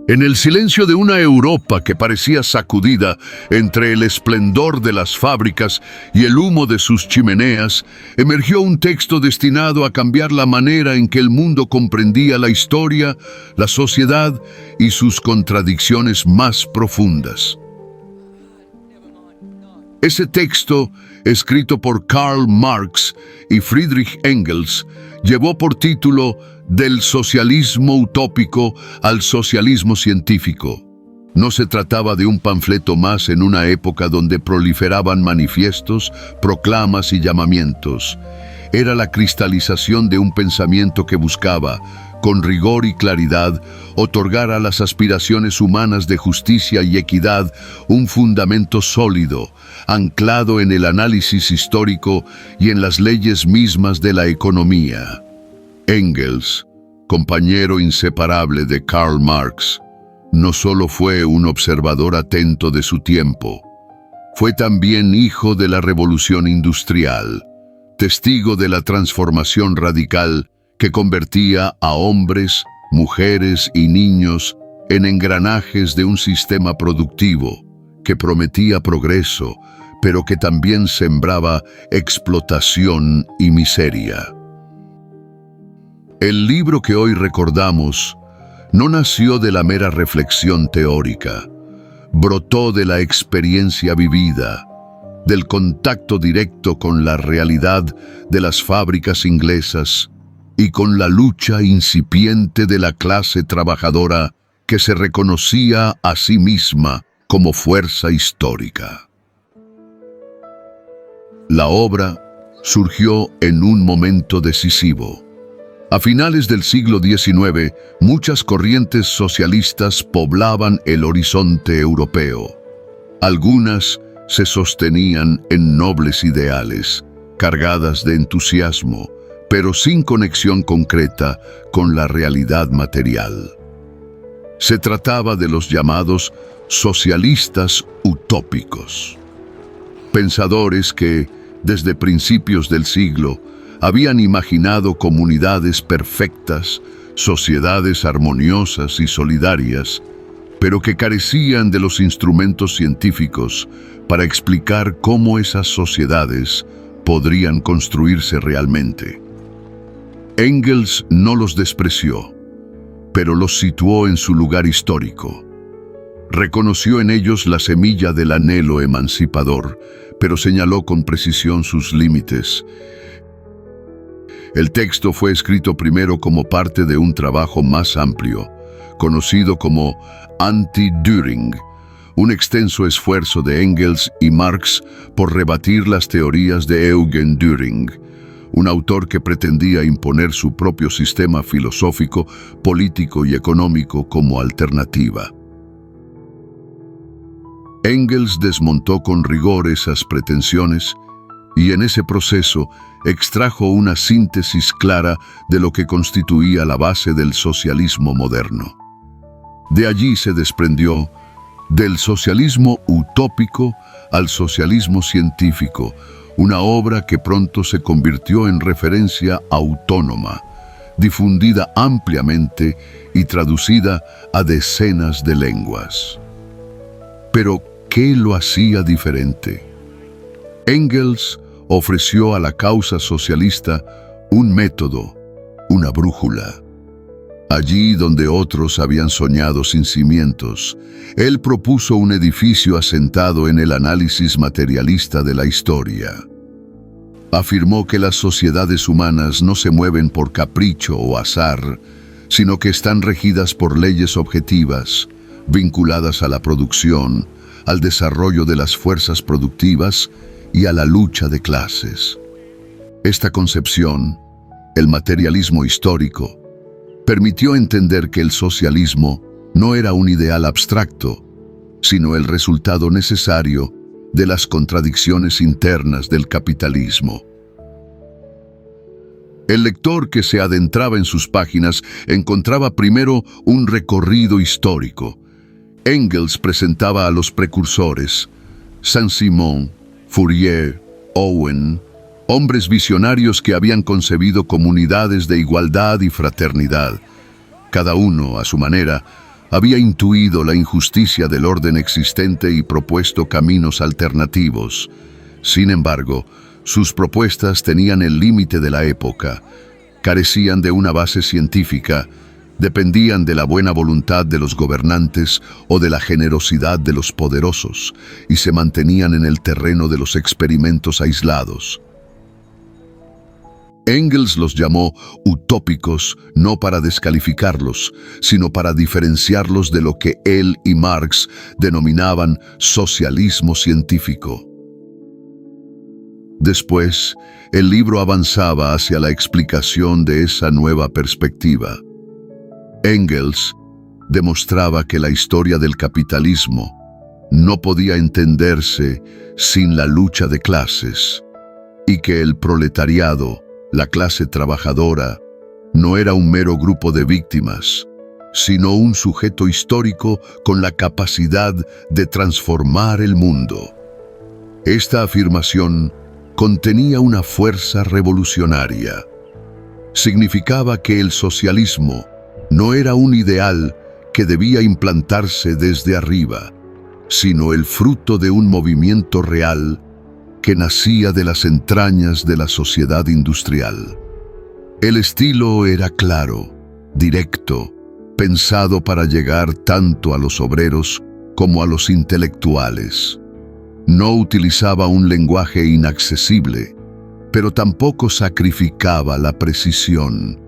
En el silencio de una Europa que parecía sacudida entre el esplendor de las fábricas y el humo de sus chimeneas, emergió un texto destinado a cambiar la manera en que el mundo comprendía la historia, la sociedad y sus contradicciones más profundas. Ese texto, escrito por Karl Marx y Friedrich Engels, llevó por título Del socialismo utópico al socialismo científico. No se trataba de un panfleto más en una época donde proliferaban manifiestos, proclamas y llamamientos. Era la cristalización de un pensamiento que buscaba, con rigor y claridad, otorgar a las aspiraciones humanas de justicia y equidad un fundamento sólido, anclado en el análisis histórico y en las leyes mismas de la economía. Engels, compañero inseparable de Karl Marx, no solo fue un observador atento de su tiempo, fue también hijo de la Revolución Industrial, testigo de la transformación radical que convertía a hombres, mujeres y niños en engranajes de un sistema productivo que prometía progreso, pero que también sembraba explotación y miseria. El libro que hoy recordamos no nació de la mera reflexión teórica, brotó de la experiencia vivida, del contacto directo con la realidad de las fábricas inglesas y con la lucha incipiente de la clase trabajadora que se reconocía a sí misma como fuerza histórica. La obra surgió en un momento decisivo. A finales del siglo XIX, muchas corrientes socialistas poblaban el horizonte europeo. Algunas se sostenían en nobles ideales, cargadas de entusiasmo, pero sin conexión concreta con la realidad material. Se trataba de los llamados socialistas utópicos. Pensadores que, desde principios del siglo, habían imaginado comunidades perfectas, sociedades armoniosas y solidarias, pero que carecían de los instrumentos científicos para explicar cómo esas sociedades podrían construirse realmente. Engels no los despreció, pero los situó en su lugar histórico. Reconoció en ellos la semilla del anhelo emancipador, pero señaló con precisión sus límites. El texto fue escrito primero como parte de un trabajo más amplio, conocido como Anti-Dühring, un extenso esfuerzo de Engels y Marx por rebatir las teorías de Eugen Dühring, un autor que pretendía imponer su propio sistema filosófico, político y económico como alternativa. Engels desmontó con rigor esas pretensiones y en ese proceso extrajo una síntesis clara de lo que constituía la base del socialismo moderno. De allí se desprendió, del socialismo utópico al socialismo científico, una obra que pronto se convirtió en referencia autónoma, difundida ampliamente y traducida a decenas de lenguas. Pero, ¿qué lo hacía diferente? Engels ofreció a la causa socialista un método, una brújula. Allí donde otros habían soñado sin cimientos, él propuso un edificio asentado en el análisis materialista de la historia. Afirmó que las sociedades humanas no se mueven por capricho o azar, sino que están regidas por leyes objetivas, vinculadas a la producción, al desarrollo de las fuerzas productivas y a la lucha de clases. Esta concepción, el materialismo histórico, permitió entender que el socialismo no era un ideal abstracto, sino el resultado necesario de las contradicciones internas del capitalismo. El lector que se adentraba en sus páginas encontraba primero un recorrido histórico. Engels presentaba a los precursores, Saint-Simon, Fourier, Owen, hombres visionarios que habían concebido comunidades de igualdad y fraternidad, cada uno, a su manera, Había intuido la injusticia del orden existente y propuesto caminos alternativos. Sin embargo, sus propuestas tenían el límite de la época, carecían de una base científica, dependían de la buena voluntad de los gobernantes o de la generosidad de los poderosos, y se mantenían en el terreno de los experimentos aislados. Engels los llamó utópicos no para descalificarlos, sino para diferenciarlos de lo que él y Marx denominaban socialismo científico. Después, el libro avanzaba hacia la explicación de esa nueva perspectiva. Engels demostraba que la historia del capitalismo no podía entenderse sin la lucha de clases, y que el proletariado, la clase trabajadora, no era un mero grupo de víctimas, sino un sujeto histórico con la capacidad de transformar el mundo. Esta afirmación contenía una fuerza revolucionaria. Significaba que el socialismo no era un ideal que debía implantarse desde arriba, sino el fruto de un movimiento real que nacía de las entrañas de la sociedad industrial. El estilo era claro, directo, pensado para llegar tanto a los obreros como a los intelectuales. No utilizaba un lenguaje inaccesible, pero tampoco sacrificaba la precisión.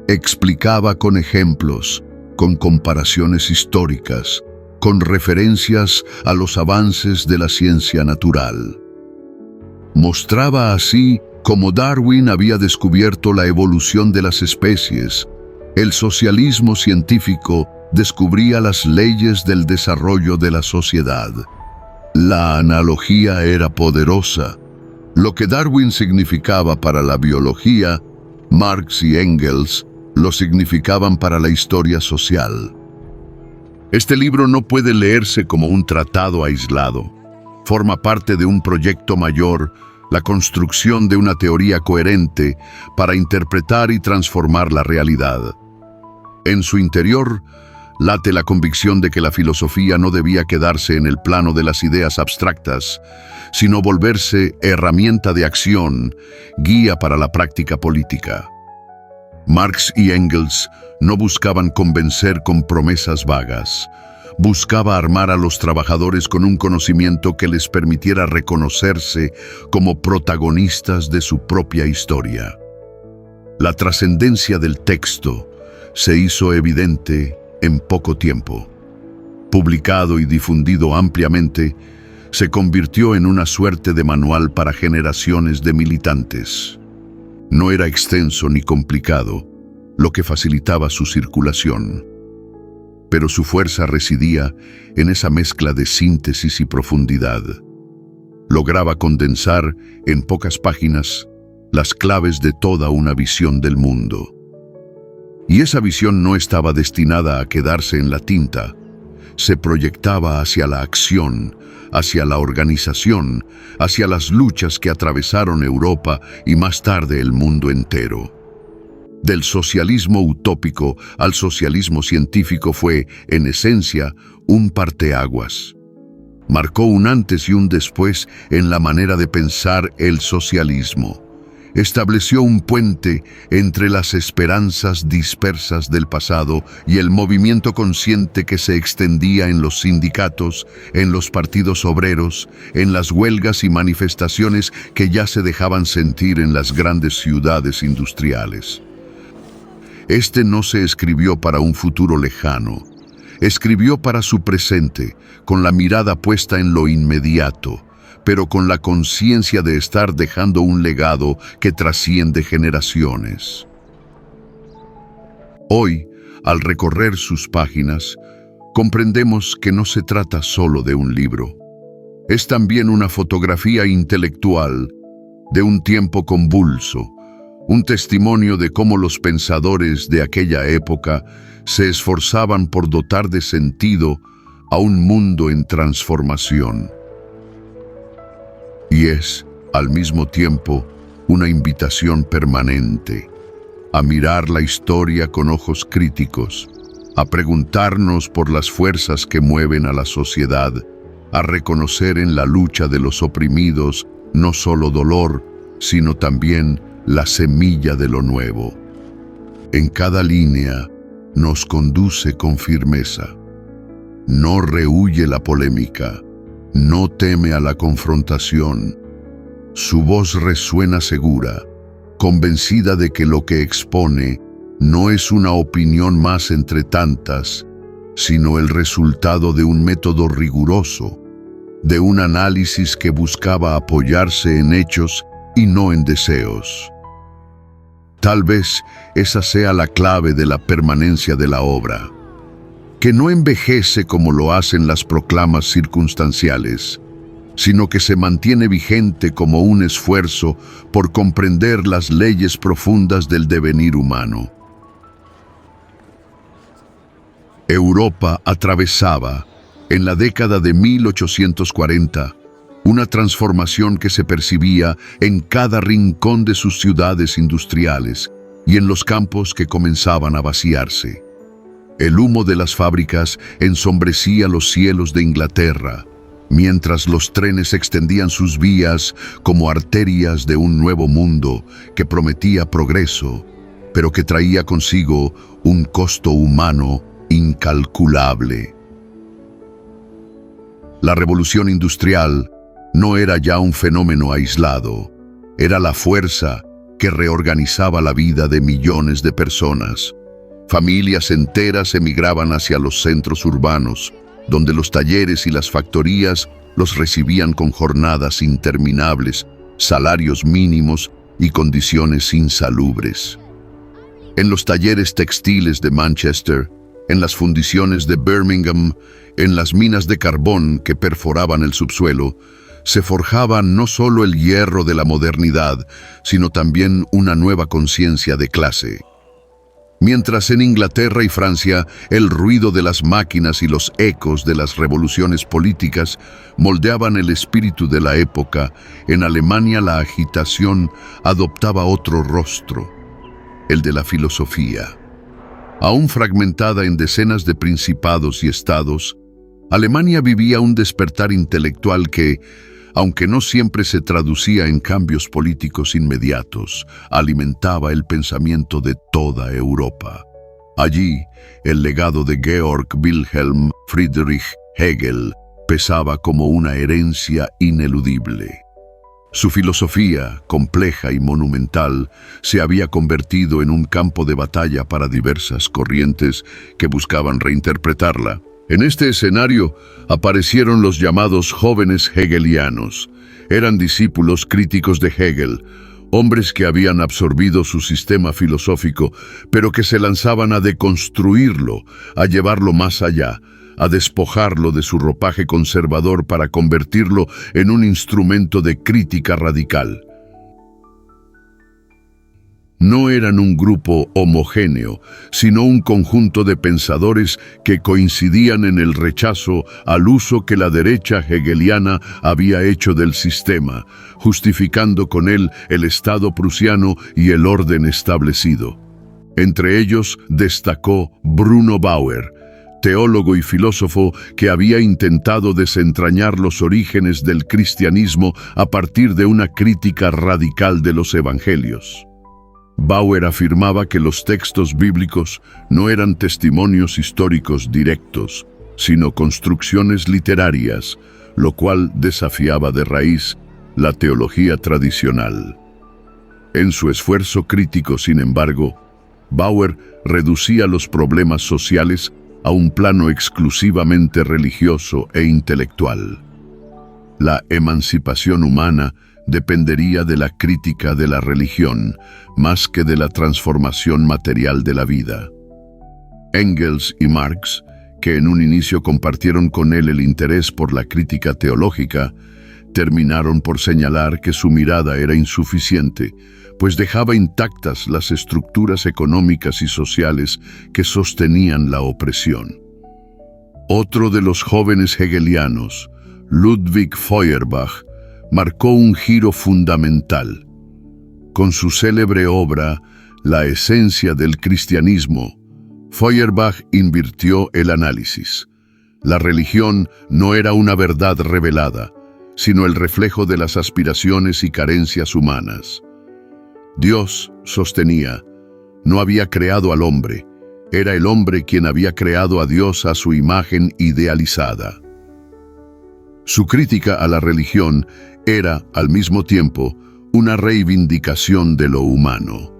Explicaba con ejemplos, con comparaciones históricas, con referencias a los avances de la ciencia natural. Mostraba así cómo Darwin había descubierto la evolución de las especies. El socialismo científico descubría las leyes del desarrollo de la sociedad. La analogía era poderosa. Lo que Darwin significaba para la biología, Marx y Engels lo significaban para la historia social. Este libro no puede leerse como un tratado aislado. Forma parte de un proyecto mayor, la construcción de una teoría coherente para interpretar y transformar la realidad. En su interior, late la convicción de que la filosofía no debía quedarse en el plano de las ideas abstractas, sino volverse herramienta de acción, guía para la práctica política. Marx y Engels no buscaban convencer con promesas vagas. Buscaba armar a los trabajadores con un conocimiento que les permitiera reconocerse como protagonistas de su propia historia. La trascendencia del texto se hizo evidente en poco tiempo. Publicado y difundido ampliamente, se convirtió en una suerte de manual para generaciones de militantes. No era extenso ni complicado, lo que facilitaba su circulación. Pero su fuerza residía en esa mezcla de síntesis y profundidad. Lograba condensar en pocas páginas las claves de toda una visión del mundo. Y esa visión no estaba destinada a quedarse en la tinta, se proyectaba hacia la acción, hacia la organización, hacia las luchas que atravesaron Europa y más tarde el mundo entero. Del socialismo utópico al socialismo científico fue, en esencia, un parteaguas. Marcó un antes y un después en la manera de pensar el socialismo. Estableció un puente entre las esperanzas dispersas del pasado y el movimiento consciente que se extendía en los sindicatos, en los partidos obreros, en las huelgas y manifestaciones que ya se dejaban sentir en las grandes ciudades industriales. Este no se escribió para un futuro lejano, escribió para su presente, con la mirada puesta en lo inmediato, pero con la conciencia de estar dejando un legado que trasciende generaciones. Hoy, al recorrer sus páginas, comprendemos que no se trata solo de un libro. Es también una fotografía intelectual de un tiempo convulso, un testimonio de cómo los pensadores de aquella época se esforzaban por dotar de sentido a un mundo en transformación. Y es, al mismo tiempo, una invitación permanente a mirar la historia con ojos críticos, a preguntarnos por las fuerzas que mueven a la sociedad, a reconocer en la lucha de los oprimidos no solo dolor, sino también la semilla de lo nuevo. En cada línea nos conduce con firmeza. No rehúye la polémica, no teme a la confrontación. Su voz resuena segura, convencida de que lo que expone no es una opinión más entre tantas, sino el resultado de un método riguroso, de un análisis que buscaba apoyarse en hechos y no en deseos. Tal vez esa sea la clave de la permanencia de la obra, que no envejece como lo hacen las proclamas circunstanciales, sino que se mantiene vigente como un esfuerzo por comprender las leyes profundas del devenir humano. Europa atravesaba, en la década de 1840, una transformación que se percibía en cada rincón de sus ciudades industriales y en los campos que comenzaban a vaciarse. El humo de las fábricas ensombrecía los cielos de Inglaterra, mientras los trenes extendían sus vías como arterias de un nuevo mundo que prometía progreso, pero que traía consigo un costo humano incalculable. La revolución industrial no era ya un fenómeno aislado, era la fuerza que reorganizaba la vida de millones de personas. Familias enteras emigraban hacia los centros urbanos, donde los talleres y las factorías los recibían con jornadas interminables, salarios mínimos y condiciones insalubres. En los talleres textiles de Manchester, en las fundiciones de Birmingham, en las minas de carbón que perforaban el subsuelo, se forjaba no solo el hierro de la modernidad, sino también una nueva conciencia de clase. Mientras en Inglaterra y Francia el ruido de las máquinas y los ecos de las revoluciones políticas moldeaban el espíritu de la época, en Alemania la agitación adoptaba otro rostro, el de la filosofía. Aún fragmentada en decenas de principados y estados, Alemania vivía un despertar intelectual que, aunque no siempre se traducía en cambios políticos inmediatos, alimentaba el pensamiento de toda Europa. Allí, el legado de Georg Wilhelm Friedrich Hegel pesaba como una herencia ineludible. Su filosofía, compleja y monumental, se había convertido en un campo de batalla para diversas corrientes que buscaban reinterpretarla. En este escenario aparecieron los llamados jóvenes hegelianos. Eran discípulos críticos de Hegel, hombres que habían absorbido su sistema filosófico, pero que se lanzaban a deconstruirlo, a llevarlo más allá, a despojarlo de su ropaje conservador para convertirlo en un instrumento de crítica radical. No eran un grupo homogéneo, sino un conjunto de pensadores que coincidían en el rechazo al uso que la derecha hegeliana había hecho del sistema, justificando con él el Estado prusiano y el orden establecido. Entre ellos destacó Bruno Bauer, teólogo y filósofo que había intentado desentrañar los orígenes del cristianismo a partir de una crítica radical de los evangelios. Bauer afirmaba que los textos bíblicos no eran testimonios históricos directos, sino construcciones literarias, lo cual desafiaba de raíz la teología tradicional. En su esfuerzo crítico, sin embargo, Bauer reducía los problemas sociales a un plano exclusivamente religioso e intelectual. La emancipación humana dependería de la crítica de la religión, más que de la transformación material de la vida. Engels y Marx, que en un inicio compartieron con él el interés por la crítica teológica, terminaron por señalar que su mirada era insuficiente, pues dejaba intactas las estructuras económicas y sociales que sostenían la opresión. Otro de los jóvenes hegelianos, Ludwig Feuerbach, marcó un giro fundamental. Con su célebre obra, La esencia del cristianismo, Feuerbach invirtió el análisis. La religión no era una verdad revelada, sino el reflejo de las aspiraciones y carencias humanas. Dios, sostenía, no había creado al hombre, era el hombre quien había creado a Dios a su imagen idealizada. Su crítica a la religión era, al mismo tiempo, una reivindicación de lo humano.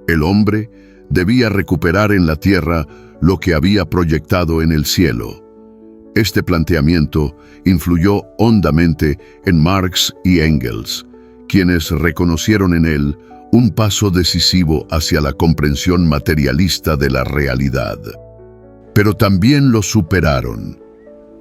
El hombre debía recuperar en la tierra lo que había proyectado en el cielo. Este planteamiento influyó hondamente en Marx y Engels, quienes reconocieron en él un paso decisivo hacia la comprensión materialista de la realidad. Pero también lo superaron.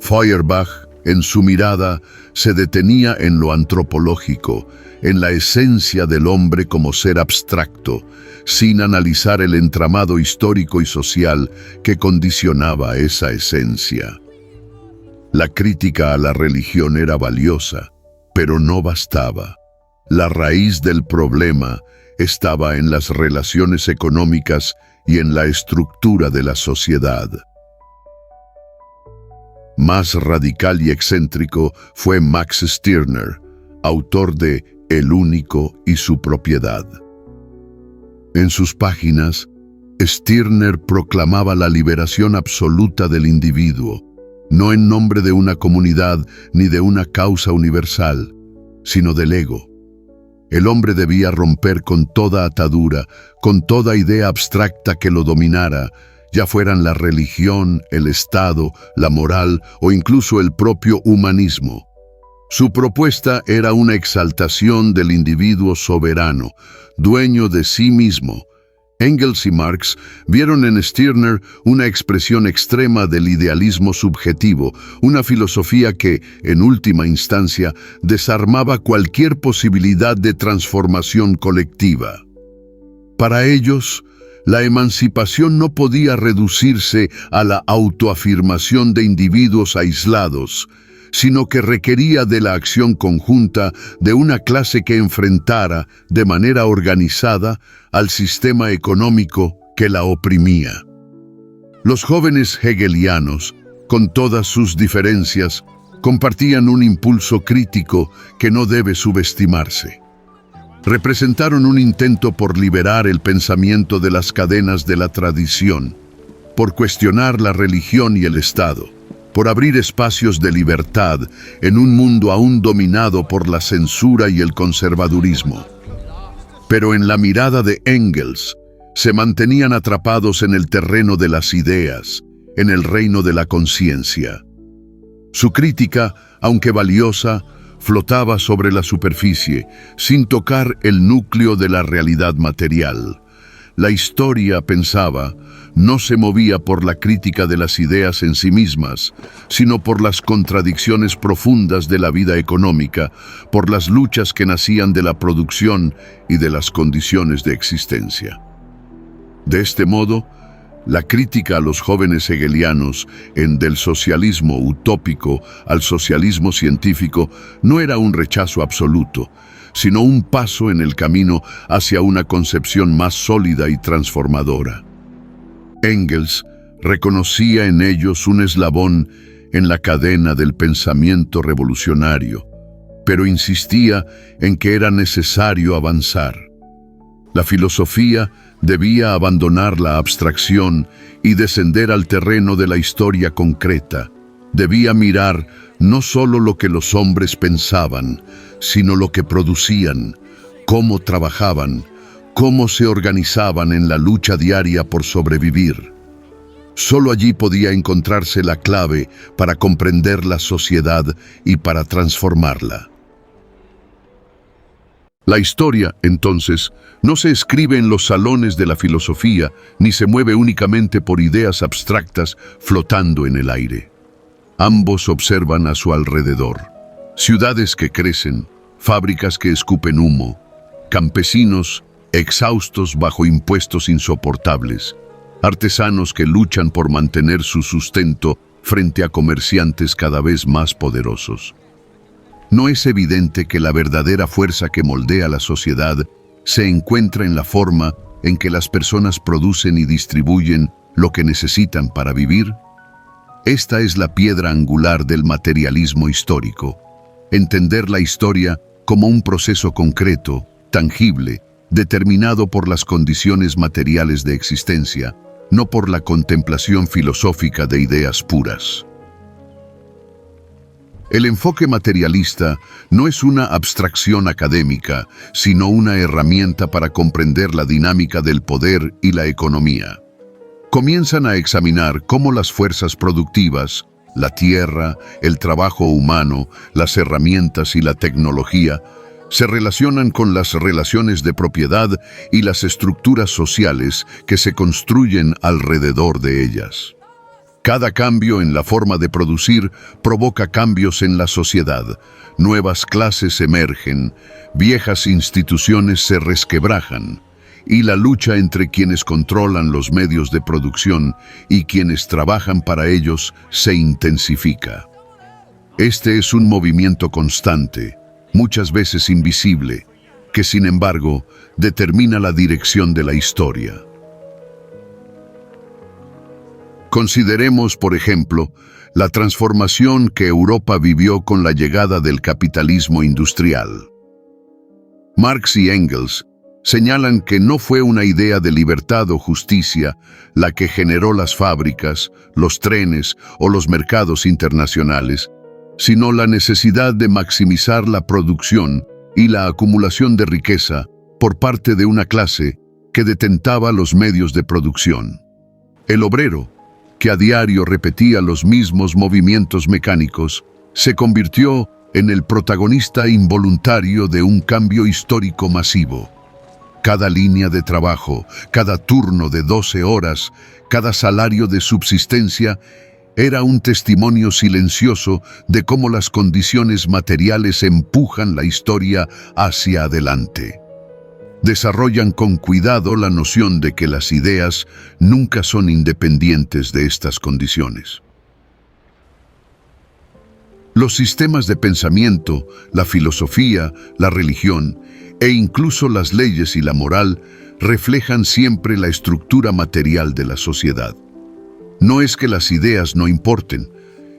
Feuerbach, en su mirada, se detenía en lo antropológico, en la esencia del hombre como ser abstracto, sin analizar el entramado histórico y social que condicionaba esa esencia. La crítica a la religión era valiosa, pero no bastaba. La raíz del problema estaba en las relaciones económicas y en la estructura de la sociedad. Más radical y excéntrico fue Max Stirner, autor de El único y su propiedad. En sus páginas, Stirner proclamaba la liberación absoluta del individuo, no en nombre de una comunidad ni de una causa universal, sino del ego. El hombre debía romper con toda atadura, con toda idea abstracta que lo dominara, ya fueran la religión, el Estado, la moral o incluso el propio humanismo. Su propuesta era una exaltación del individuo soberano, dueño de sí mismo. Engels y Marx vieron en Stirner una expresión extrema del idealismo subjetivo, una filosofía que, en última instancia, desarmaba cualquier posibilidad de transformación colectiva. Para ellos, la emancipación no podía reducirse a la autoafirmación de individuos aislados, sino que requería de la acción conjunta de una clase que enfrentara, de manera organizada, al sistema económico que la oprimía. Los jóvenes hegelianos, con todas sus diferencias, compartían un impulso crítico que no debe subestimarse. Representaron un intento por liberar el pensamiento de las cadenas de la tradición, por cuestionar la religión y el Estado, por abrir espacios de libertad en un mundo aún dominado por la censura y el conservadurismo. Pero en la mirada de Engels, se mantenían atrapados en el terreno de las ideas, en el reino de la conciencia. Su crítica, aunque valiosa, flotaba sobre la superficie, sin tocar el núcleo de la realidad material. La historia, pensaba, no se movía por la crítica de las ideas en sí mismas, sino por las contradicciones profundas de la vida económica, por las luchas que nacían de la producción y de las condiciones de existencia. De este modo, la crítica a los jóvenes hegelianos del socialismo utópico al socialismo científico no era un rechazo absoluto, sino un paso en el camino hacia una concepción más sólida y transformadora. Engels reconocía en ellos un eslabón en la cadena del pensamiento revolucionario, pero insistía en que era necesario avanzar. La filosofía debía abandonar la abstracción y descender al terreno de la historia concreta. Debía mirar no solo lo que los hombres pensaban, sino lo que producían, cómo trabajaban, cómo se organizaban en la lucha diaria por sobrevivir. Solo allí podía encontrarse la clave para comprender la sociedad y para transformarla. La historia, entonces, no se escribe en los salones de la filosofía, ni se mueve únicamente por ideas abstractas flotando en el aire. Ambos observan a su alrededor. Ciudades que crecen, fábricas que escupen humo, campesinos exhaustos bajo impuestos insoportables, artesanos que luchan por mantener su sustento frente a comerciantes cada vez más poderosos. ¿No es evidente que la verdadera fuerza que moldea la sociedad se encuentra en la forma en que las personas producen y distribuyen lo que necesitan para vivir. Esta es la piedra angular del materialismo histórico. Entender la historia como un proceso concreto, tangible, determinado por las condiciones materiales de existencia, no por la contemplación filosófica de ideas puras. El enfoque materialista no es una abstracción académica, sino una herramienta para comprender la dinámica del poder y la economía. Comienzan a examinar cómo las fuerzas productivas, la tierra, el trabajo humano, las herramientas y la tecnología se relacionan con las relaciones de propiedad y las estructuras sociales que se construyen alrededor de ellas. Cada cambio en la forma de producir provoca cambios en la sociedad. Nuevas clases emergen, viejas instituciones se resquebrajan, y la lucha entre quienes controlan los medios de producción y quienes trabajan para ellos se intensifica. Este es un movimiento constante, muchas veces invisible, que sin embargo determina la dirección de la historia. Consideremos, por ejemplo, la transformación que Europa vivió con la llegada del capitalismo industrial. Marx y Engels señalan que no fue una idea de libertad o justicia la que generó las fábricas, los trenes o los mercados internacionales, sino la necesidad de maximizar la producción y la acumulación de riqueza por parte de una clase que detentaba los medios de producción. El obrero, que a diario repetía los mismos movimientos mecánicos, se convirtió en el protagonista involuntario de un cambio histórico masivo. Cada línea de trabajo, cada turno de 12 horas, cada salario de subsistencia era un testimonio silencioso de cómo las condiciones materiales empujan la historia hacia adelante. Desarrollan con cuidado la noción de que las ideas nunca son independientes de estas condiciones. Los sistemas de pensamiento, la filosofía, la religión e incluso las leyes y la moral reflejan siempre la estructura material de la sociedad. No es que las ideas no importen,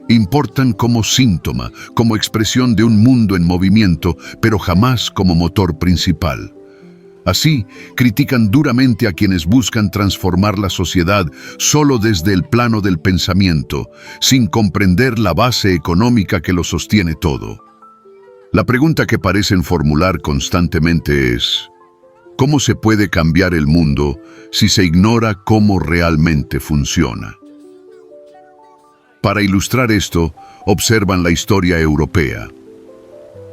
importan como síntoma, como expresión de un mundo en movimiento, pero jamás como motor principal. Así, critican duramente a quienes buscan transformar la sociedad solo desde el plano del pensamiento, sin comprender la base económica que lo sostiene todo. La pregunta que parecen formular constantemente es: ¿cómo se puede cambiar el mundo si se ignora cómo realmente funciona? Para ilustrar esto, observan la historia europea.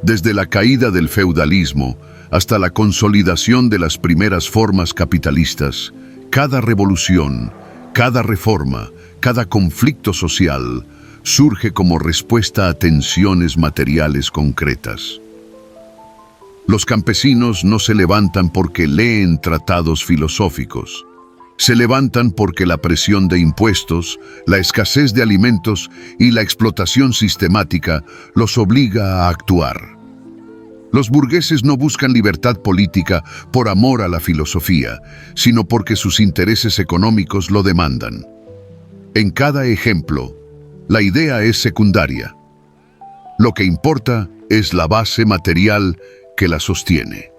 Desde la caída del feudalismo hasta la consolidación de las primeras formas capitalistas, cada revolución, cada reforma, cada conflicto social surge como respuesta a tensiones materiales concretas. Los campesinos no se levantan porque leen tratados filosóficos. Se levantan porque la presión de impuestos, la escasez de alimentos y la explotación sistemática los obliga a actuar. Los burgueses no buscan libertad política por amor a la filosofía, sino porque sus intereses económicos lo demandan. En cada ejemplo, la idea es secundaria. Lo que importa es la base material que la sostiene.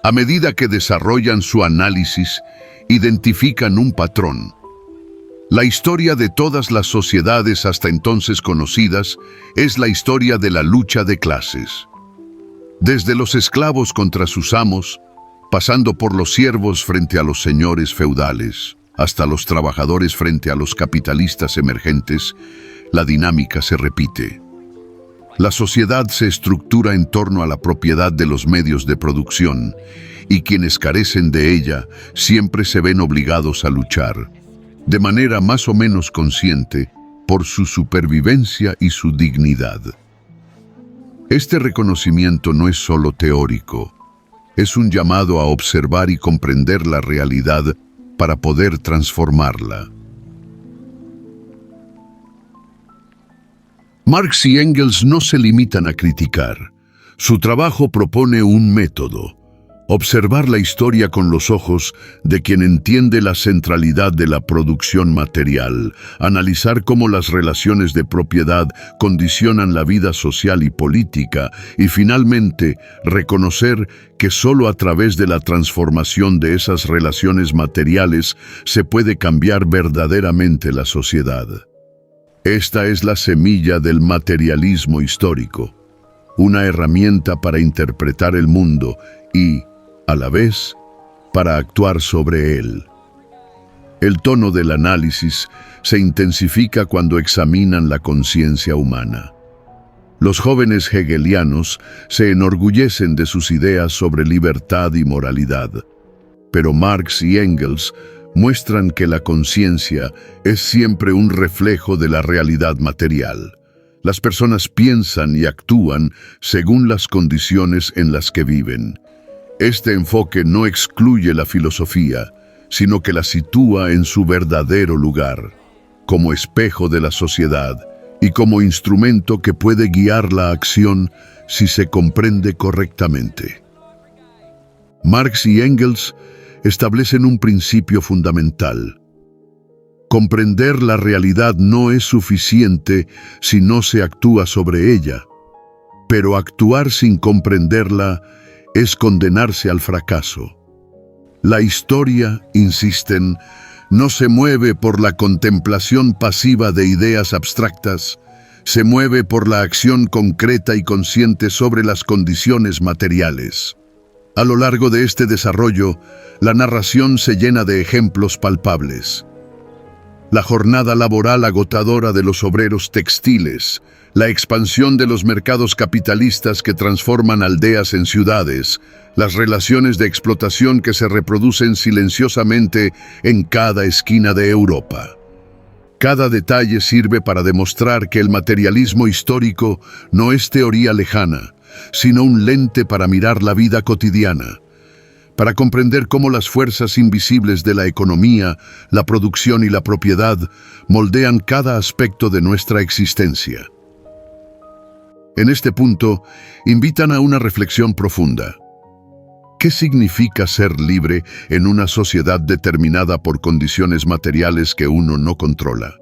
A medida que desarrollan su análisis, identifican un patrón. La historia de todas las sociedades hasta entonces conocidas es la historia de la lucha de clases. Desde los esclavos contra sus amos, pasando por los siervos frente a los señores feudales, hasta los trabajadores frente a los capitalistas emergentes, la dinámica se repite. La sociedad se estructura en torno a la propiedad de los medios de producción, y quienes carecen de ella siempre se ven obligados a luchar, de manera más o menos consciente, por su supervivencia y su dignidad. Este reconocimiento no es solo teórico, es un llamado a observar y comprender la realidad para poder transformarla. Marx y Engels no se limitan a criticar. Su trabajo propone un método, Observar la historia con los ojos de quien entiende la centralidad de la producción material, analizar cómo las relaciones de propiedad condicionan la vida social y política, y finalmente reconocer que solo a través de la transformación de esas relaciones materiales se puede cambiar verdaderamente la sociedad. Esta es la semilla del materialismo histórico, una herramienta para interpretar el mundo y, a la vez, para actuar sobre él. El tono del análisis se intensifica cuando examinan la conciencia humana. Los jóvenes hegelianos se enorgullecen de sus ideas sobre libertad y moralidad, pero Marx y Engels muestran que la conciencia es siempre un reflejo de la realidad material. Las personas piensan y actúan según las condiciones en las que viven. Este enfoque no excluye la filosofía, sino que la sitúa en su verdadero lugar, como espejo de la sociedad y como instrumento que puede guiar la acción si se comprende correctamente. Marx y Engels establecen un principio fundamental. Comprender la realidad no es suficiente si no se actúa sobre ella, pero actuar sin comprenderla es condenarse al fracaso. La historia, insisten, no se mueve por la contemplación pasiva de ideas abstractas, se mueve por la acción concreta y consciente sobre las condiciones materiales. A lo largo de este desarrollo, la narración se llena de ejemplos palpables. La jornada laboral agotadora de los obreros textiles, la expansión de los mercados capitalistas que transforman aldeas en ciudades, las relaciones de explotación que se reproducen silenciosamente en cada esquina de Europa. Cada detalle sirve para demostrar que el materialismo histórico no es teoría lejana, sino un lente para mirar la vida cotidiana, para comprender cómo las fuerzas invisibles de la economía, la producción y la propiedad moldean cada aspecto de nuestra existencia. En este punto, invitan a una reflexión profunda. ¿Qué significa ser libre en una sociedad determinada por condiciones materiales que uno no controla?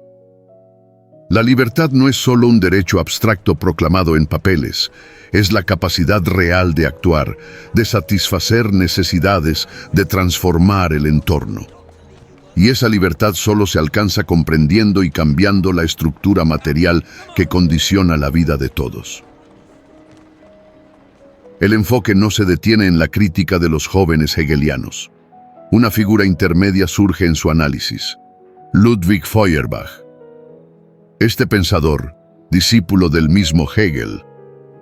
La libertad no es solo un derecho abstracto proclamado en papeles, es la capacidad real de actuar, de satisfacer necesidades, de transformar el entorno. Y esa libertad solo se alcanza comprendiendo y cambiando la estructura material que condiciona la vida de todos. El enfoque no se detiene en la crítica de los jóvenes hegelianos. Una figura intermedia surge en su análisis: Ludwig Feuerbach. Este pensador, discípulo del mismo Hegel,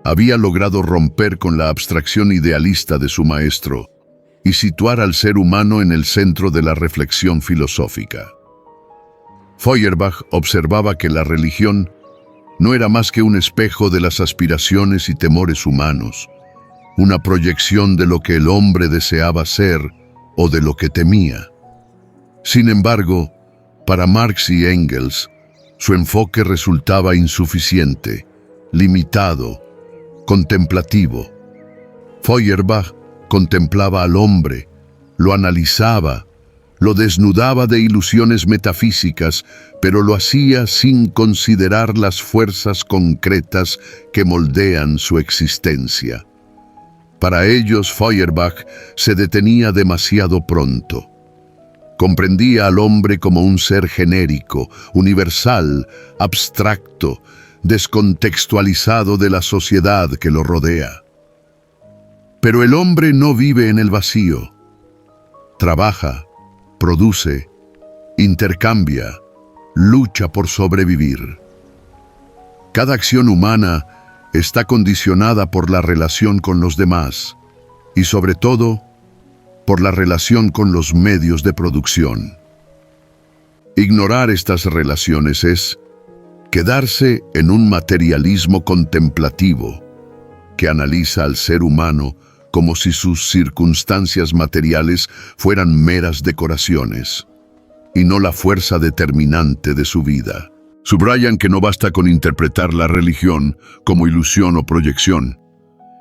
había logrado romper con la abstracción idealista de su maestro y situar al ser humano en el centro de la reflexión filosófica. Feuerbach observaba que la religión no era más que un espejo de las aspiraciones y temores humanos, una proyección de lo que el hombre deseaba ser o de lo que temía. Sin embargo, para Marx y Engels, su enfoque resultaba insuficiente, limitado, contemplativo. Feuerbach contemplaba al hombre, lo analizaba, lo desnudaba de ilusiones metafísicas, pero lo hacía sin considerar las fuerzas concretas que moldean su existencia. Para ellos, Feuerbach se detenía demasiado pronto. Comprendía al hombre como un ser genérico, universal, abstracto, descontextualizado de la sociedad que lo rodea. Pero el hombre no vive en el vacío. Trabaja, produce, intercambia, lucha por sobrevivir. Cada acción humana está condicionada por la relación con los demás y, sobre todo, por la relación con los medios de producción. Ignorar estas relaciones es quedarse en un materialismo contemplativo que analiza al ser humano como si sus circunstancias materiales fueran meras decoraciones y no la fuerza determinante de su vida. Subrayan que no basta con interpretar la religión como ilusión o proyección.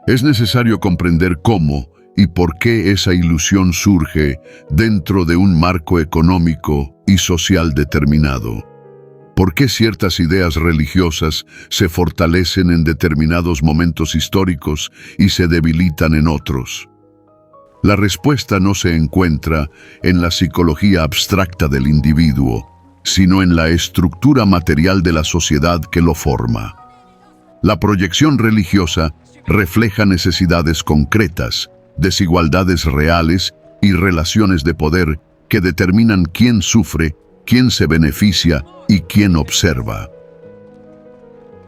Es necesario comprender cómo y por qué esa ilusión surge dentro de un marco económico y social determinado. ¿Por qué ciertas ideas religiosas se fortalecen en determinados momentos históricos y se debilitan en otros? La respuesta no se encuentra en la psicología abstracta del individuo, sino en la estructura material de la sociedad que lo forma. La proyección religiosa refleja necesidades concretas, desigualdades reales y relaciones de poder que determinan quién sufre, quién se beneficia y quién observa.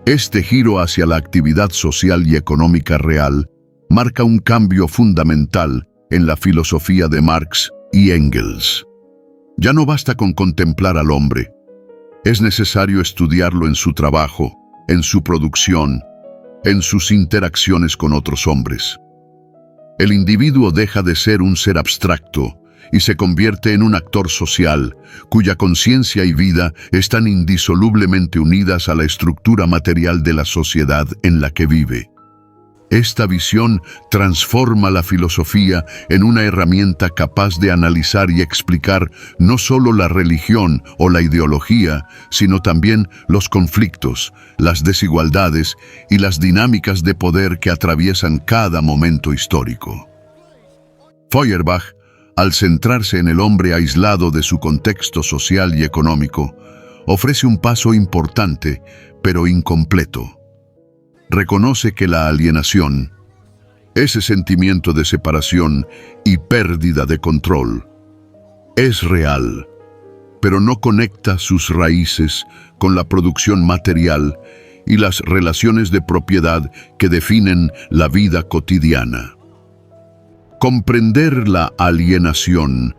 Este giro hacia la actividad social y económica real marca un cambio fundamental en la filosofía de Marx y Engels. Ya no basta con contemplar al hombre. Es necesario estudiarlo en su trabajo, en su producción, en sus interacciones con otros hombres. El individuo deja de ser un ser abstracto y se convierte en un actor social, cuya conciencia y vida están indisolublemente unidas a la estructura material de la sociedad en la que vive. Esta visión transforma la filosofía en una herramienta capaz de analizar y explicar no solo la religión o la ideología, sino también los conflictos, las desigualdades y las dinámicas de poder que atraviesan cada momento histórico. Feuerbach, al centrarse en el hombre aislado de su contexto social y económico, ofrece un paso importante, pero incompleto. Reconoce que la alienación, ese sentimiento de separación y pérdida de control, es real, pero no conecta sus raíces con la producción material y las relaciones de propiedad que definen la vida cotidiana. Comprender la alienación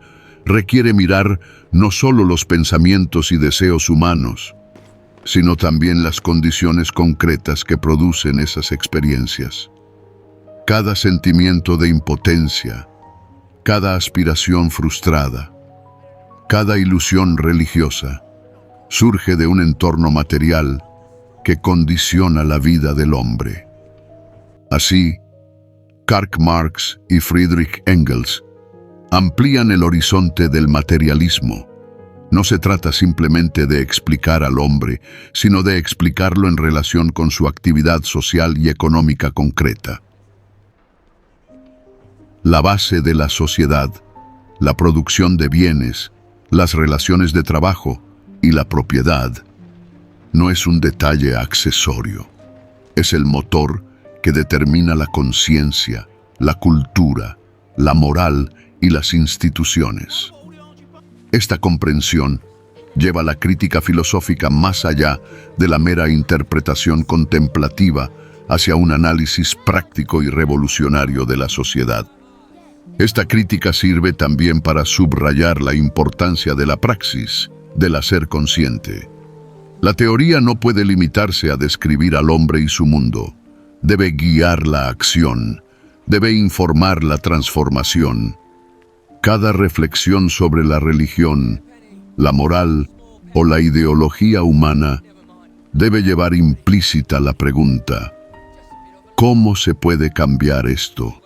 requiere mirar no solo los pensamientos y deseos humanos, sino también las condiciones concretas que producen esas experiencias. Cada sentimiento de impotencia, cada aspiración frustrada, cada ilusión religiosa, surge de un entorno material que condiciona la vida del hombre. Así, Karl Marx y Friedrich Engels amplían el horizonte del materialismo. No se trata simplemente de explicar al hombre, sino de explicarlo en relación con su actividad social y económica concreta. La base de la sociedad, la producción de bienes, las relaciones de trabajo y la propiedad, no es un detalle accesorio. Es el motor que determina la conciencia, la cultura, la moral y las instituciones. Esta comprensión lleva la crítica filosófica más allá de la mera interpretación contemplativa hacia un análisis práctico y revolucionario de la sociedad. Esta crítica sirve también para subrayar la importancia de la praxis, del hacer consciente. La teoría no puede limitarse a describir al hombre y su mundo. Debe guiar la acción, debe informar la transformación. Cada reflexión sobre la religión, la moral o la ideología humana debe llevar implícita la pregunta: ¿cómo se puede cambiar esto?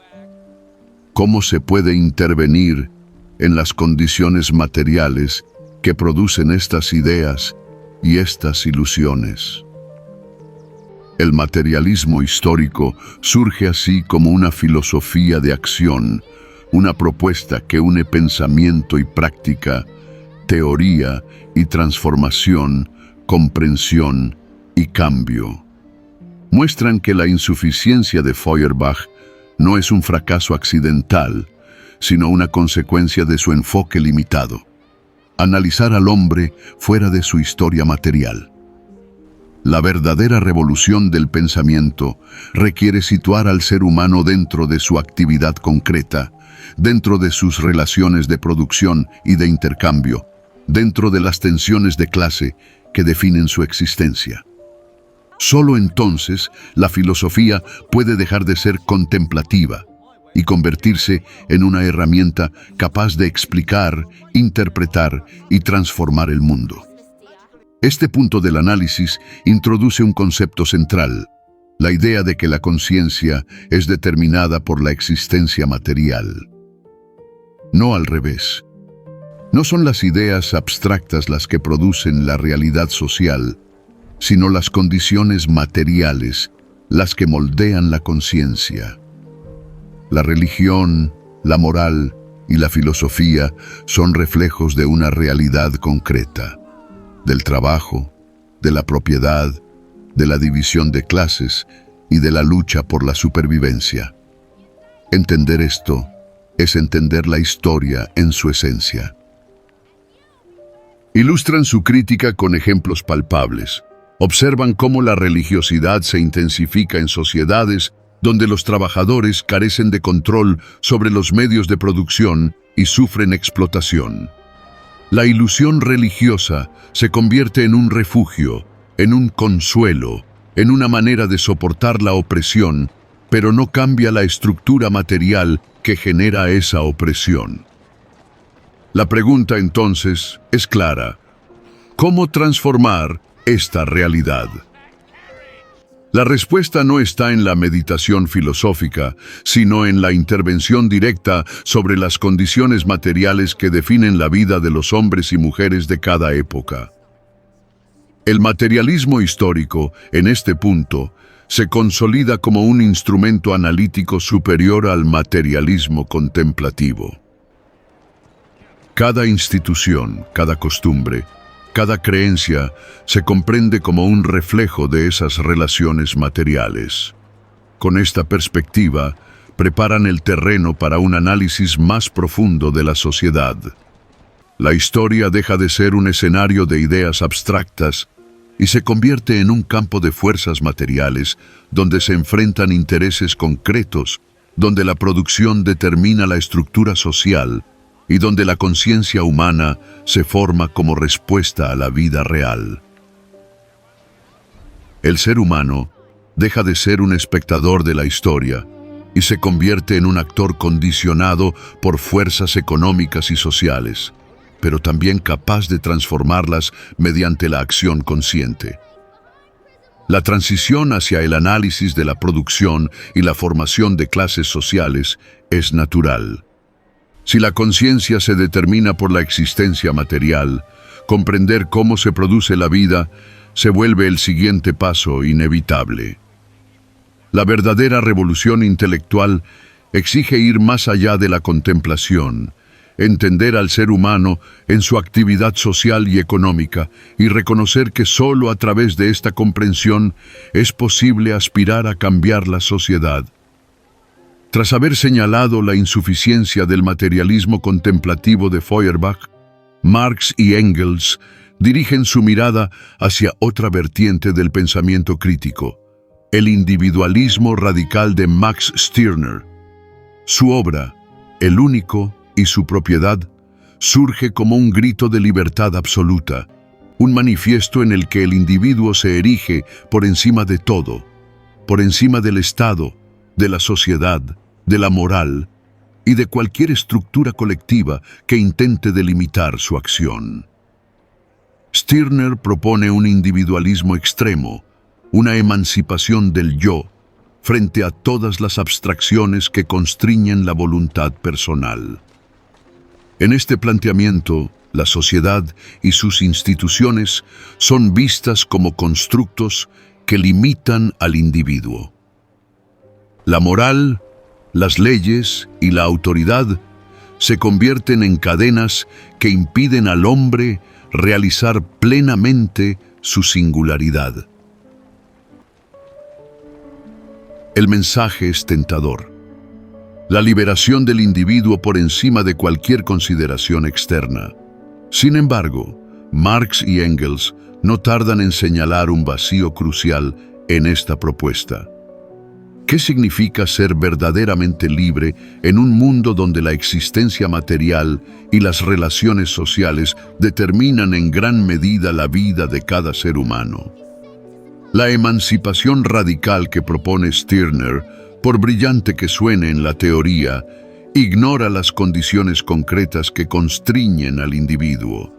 ¿Cómo se puede intervenir en las condiciones materiales que producen estas ideas y estas ilusiones? El materialismo histórico surge así como una filosofía de acción, una propuesta que une pensamiento y práctica, teoría y transformación, comprensión y cambio. Muestran que la insuficiencia de Feuerbach no es un fracaso accidental, sino una consecuencia de su enfoque limitado. Analizar al hombre fuera de su historia material. La verdadera revolución del pensamiento requiere situar al ser humano dentro de su actividad concreta, dentro de sus relaciones de producción y de intercambio, dentro de las tensiones de clase que definen su existencia. Solo entonces la filosofía puede dejar de ser contemplativa y convertirse en una herramienta capaz de explicar, interpretar y transformar el mundo. Este punto del análisis introduce un concepto central: la idea de que la conciencia es determinada por la existencia material. No al revés. No son las ideas abstractas las que producen la realidad social, sino las condiciones materiales las que moldean la conciencia. La religión, la moral y la filosofía son reflejos de una realidad concreta, del trabajo, de la propiedad, de la división de clases y de la lucha por la supervivencia. Entender esto es entender la historia en su esencia. Ilustran su crítica con ejemplos palpables. Observan cómo la religiosidad se intensifica en sociedades donde los trabajadores carecen de control sobre los medios de producción y sufren explotación. La ilusión religiosa se convierte en un refugio, en un consuelo, en una manera de soportar la opresión, pero no cambia la estructura material que genera esa opresión. La pregunta entonces es clara: ¿cómo transformar esta realidad? La respuesta no está en la meditación filosófica, sino en la intervención directa sobre las condiciones materiales que definen la vida de los hombres y mujeres de cada época. El materialismo histórico, en este punto, se consolida como un instrumento analítico superior al materialismo contemplativo. Cada institución, cada costumbre, cada creencia se comprende como un reflejo de esas relaciones materiales. Con esta perspectiva, preparan el terreno para un análisis más profundo de la sociedad. La historia deja de ser un escenario de ideas abstractas y se convierte en un campo de fuerzas materiales donde se enfrentan intereses concretos, donde la producción determina la estructura social y donde la conciencia humana se forma como respuesta a la vida real. El ser humano deja de ser un espectador de la historia y se convierte en un actor condicionado por fuerzas económicas y sociales, pero también capaz de transformarlas mediante la acción consciente. La transición hacia el análisis de la producción y la formación de clases sociales es natural. Si la conciencia se determina por la existencia material, comprender cómo se produce la vida se vuelve el siguiente paso inevitable. La verdadera revolución intelectual exige ir más allá de la contemplación, entender al ser humano en su actividad social y económica y reconocer que solo a través de esta comprensión es posible aspirar a cambiar la sociedad. Tras haber señalado la insuficiencia del materialismo contemplativo de Feuerbach, Marx y Engels dirigen su mirada hacia otra vertiente del pensamiento crítico, el individualismo radical de Max Stirner. Su obra, El Único y su propiedad, surge como un grito de libertad absoluta, un manifiesto en el que el individuo se erige por encima de todo, por encima del Estado, de la sociedad, de la moral y de cualquier estructura colectiva que intente delimitar su acción. Stirner propone un individualismo extremo, una emancipación del yo, frente a todas las abstracciones que constriñen la voluntad personal. En este planteamiento, la sociedad y sus instituciones son vistas como constructos que limitan al individuo. La moral, las leyes y la autoridad se convierten en cadenas que impiden al hombre realizar plenamente su singularidad. El mensaje es tentador. La liberación del individuo por encima de cualquier consideración externa. Sin embargo, Marx y Engels no tardan en señalar un vacío crucial en esta propuesta. ¿Qué significa ser verdaderamente libre en un mundo donde la existencia material y las relaciones sociales determinan en gran medida la vida de cada ser humano? La emancipación radical que propone Stirner, por brillante que suene en la teoría, ignora las condiciones concretas que constriñen al individuo.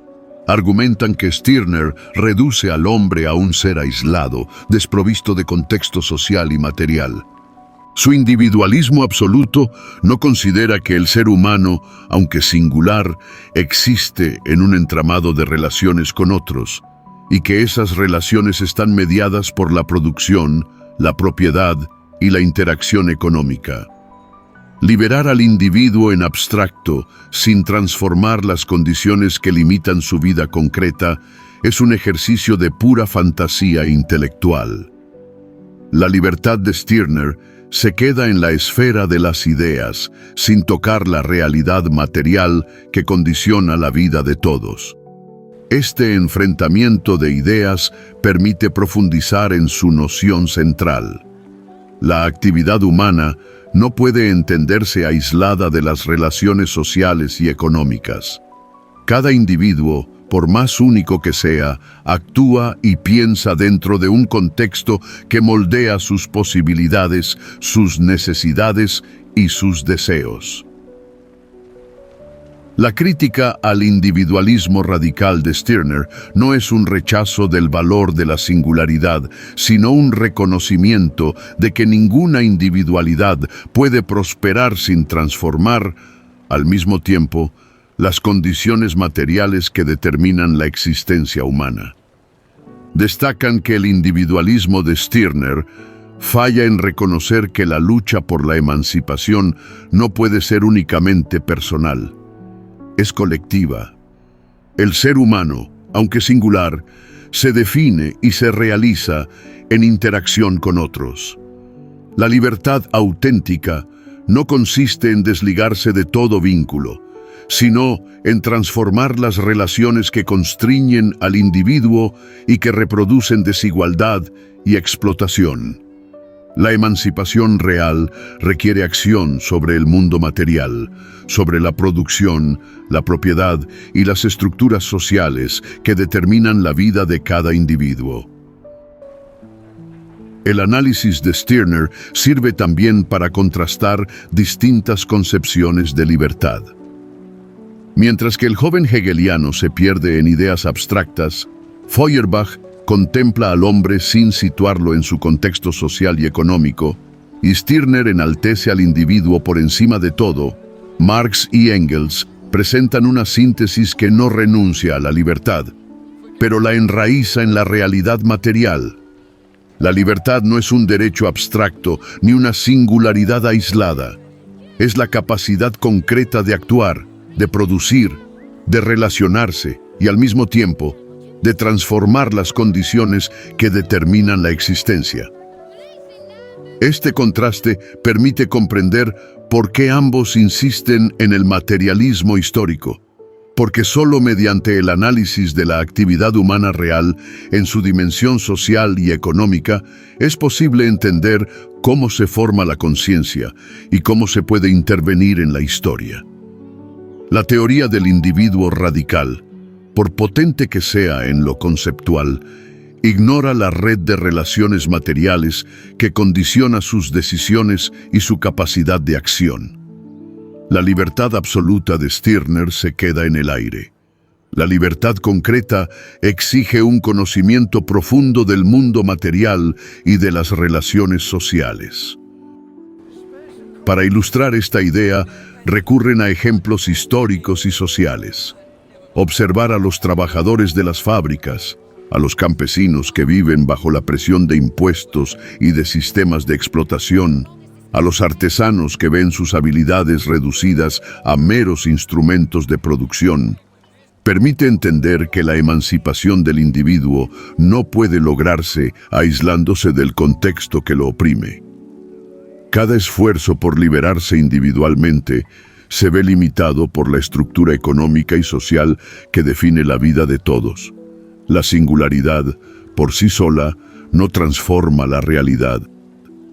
Argumentan que Stirner reduce al hombre a un ser aislado, desprovisto de contexto social y material. Su individualismo absoluto no considera que el ser humano, aunque singular, existe en un entramado de relaciones con otros, y que esas relaciones están mediadas por la producción, la propiedad y la interacción económica. Liberar al individuo en abstracto, sin transformar las condiciones que limitan su vida concreta, es un ejercicio de pura fantasía intelectual. La libertad de Stirner se queda en la esfera de las ideas, sin tocar la realidad material que condiciona la vida de todos. Este enfrentamiento de ideas permite profundizar en su noción central. La actividad humana no puede entenderse aislada de las relaciones sociales y económicas. Cada individuo, por más único que sea, actúa y piensa dentro de un contexto que moldea sus posibilidades, sus necesidades y sus deseos. La crítica al individualismo radical de Stirner no es un rechazo del valor de la singularidad, sino un reconocimiento de que ninguna individualidad puede prosperar sin transformar, al mismo tiempo, las condiciones materiales que determinan la existencia humana. Destacan que el individualismo de Stirner falla en reconocer que la lucha por la emancipación no puede ser únicamente personal. Es colectiva. El ser humano, aunque singular, se define y se realiza en interacción con otros. La libertad auténtica no consiste en desligarse de todo vínculo, sino en transformar las relaciones que constriñen al individuo y que reproducen desigualdad y explotación. La emancipación real requiere acción sobre el mundo material, sobre la producción, la propiedad y las estructuras sociales que determinan la vida de cada individuo. El análisis de Stirner sirve también para contrastar distintas concepciones de libertad. Mientras que el joven hegeliano se pierde en ideas abstractas, Feuerbach contempla al hombre sin situarlo en su contexto social y económico, y Stirner enaltece al individuo por encima de todo. Marx y Engels presentan una síntesis que no renuncia a la libertad, pero la enraiza en la realidad material. La libertad no es un derecho abstracto ni una singularidad aislada. Es la capacidad concreta de actuar, de producir, de relacionarse y al mismo tiempo de transformar las condiciones que determinan la existencia. Este contraste permite comprender por qué ambos insisten en el materialismo histórico, porque solo mediante el análisis de la actividad humana real en su dimensión social y económica es posible entender cómo se forma la conciencia y cómo se puede intervenir en la historia. La teoría del individuo radical, por potente que sea en lo conceptual, ignora la red de relaciones materiales que condiciona sus decisiones y su capacidad de acción. La libertad absoluta de Stirner se queda en el aire. La libertad concreta exige un conocimiento profundo del mundo material y de las relaciones sociales. Para ilustrar esta idea, recurren a ejemplos históricos y sociales. Observar a los trabajadores de las fábricas, a los campesinos que viven bajo la presión de impuestos y de sistemas de explotación, a los artesanos que ven sus habilidades reducidas a meros instrumentos de producción, permite entender que la emancipación del individuo no puede lograrse aislándose del contexto que lo oprime. Cada esfuerzo por liberarse individualmente se ve limitado por la estructura económica y social que define la vida de todos. La singularidad, por sí sola, no transforma la realidad.